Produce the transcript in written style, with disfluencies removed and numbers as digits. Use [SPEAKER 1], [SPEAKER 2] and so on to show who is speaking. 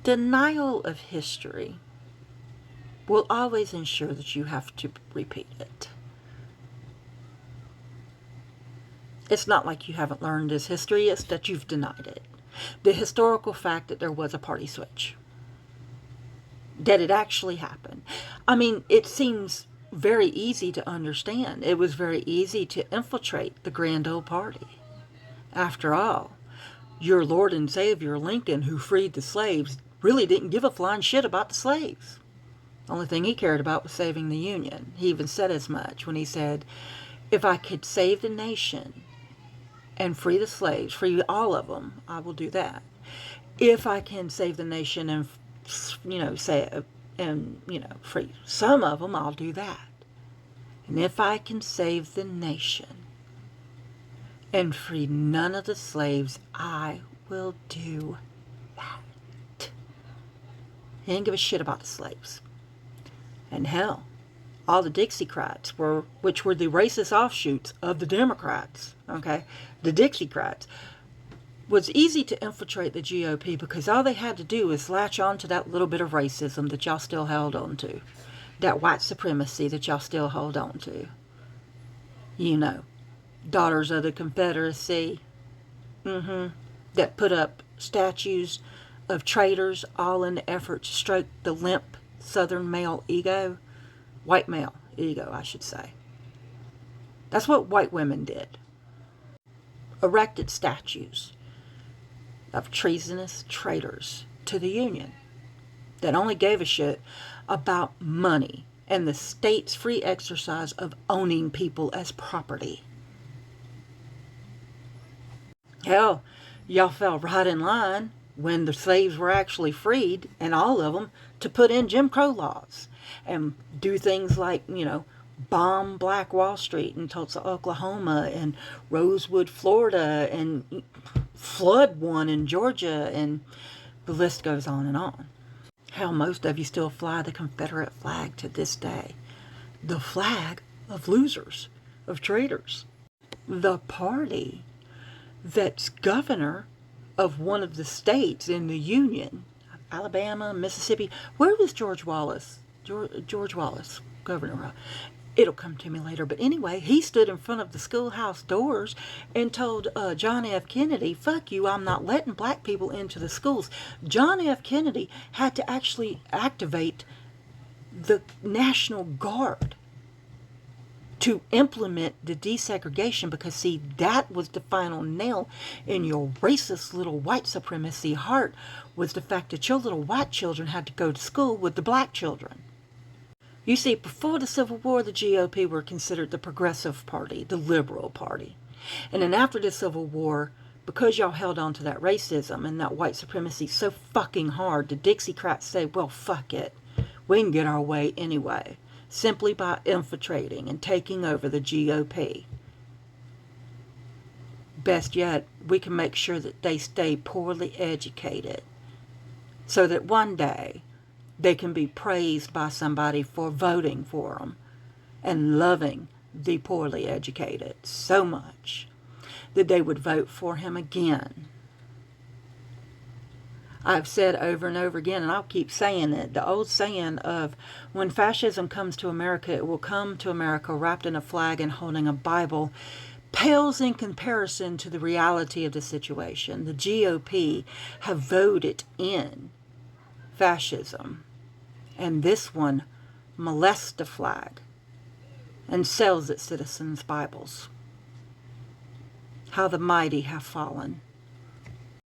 [SPEAKER 1] Denial of history will always ensure that you have to repeat it. It's not like you haven't learned this history, it's that you've denied it. The historical fact that there was a party switch. That it actually happened. I mean, it seems very easy to understand. It was very easy to infiltrate the grand old party. After all, your Lord and Savior Lincoln, who freed the slaves, really didn't give a flying shit about the slaves. The only thing he cared about was saving the Union. He even said as much when he said, if I could save the nation and free the slaves, free all of them, I will do that. If I can save the nation and, free some of them, I'll do that. And if I can save the nation and free none of the slaves, I will do that. He didn't give a shit about the slaves. And hell, all the Dixiecrats which were the racist offshoots of the Democrats, okay? The Dixiecrats was easy to infiltrate the GOP because all they had to do was latch on to that little bit of racism that y'all still held on to. That white supremacy that y'all still hold on to. You know, Daughters of the Confederacy, that put up statues of traitors all in the effort to stroke the limp Southern male ego. White male ego, I should say. That's what white women did. Erected statues of treasonous traitors to the Union that only gave a shit about money and the state's free exercise of owning people as property. Hell, y'all fell right in line when the slaves were actually freed, and all of them, to put in Jim Crow laws and do things like, bomb Black Wall Street in Tulsa, Oklahoma, and Rosewood, Florida, and flood one in Georgia, and the list goes on and on. Hell, most of you still fly the Confederate flag to this day. The flag of losers, of traitors. The party that's governor of one of the states in the Union, Alabama, Mississippi. Where was George Wallace? George Wallace, governor. It'll come to me later. But anyway, he stood in front of the schoolhouse doors and told John F. Kennedy, fuck you, I'm not letting black people into the schools. John F. Kennedy had to actually activate the National Guard to implement the desegregation because, see, that was the final nail in your racist little white supremacy heart, was the fact that your little white children had to go to school with the black children. You see, before the Civil War, the GOP were considered the progressive party, the liberal party. And then after the Civil War, because y'all held on to that racism and that white supremacy so fucking hard, the Dixiecrats say, well, fuck it. We can get our way anyway, simply by infiltrating and taking over the GOP. Best yet, we can make sure that they stay poorly educated so that one day they can be praised by somebody for voting for them and loving the poorly educated so much that they would vote for him again. I've said over and over again, and I'll keep saying it, the old saying of when fascism comes to America, it will come to America wrapped in a flag and holding a Bible, pales in comparison to the reality of the situation. The GOP have voted in fascism, and this one molests the flag and sells its citizens' Bibles. How the mighty have fallen.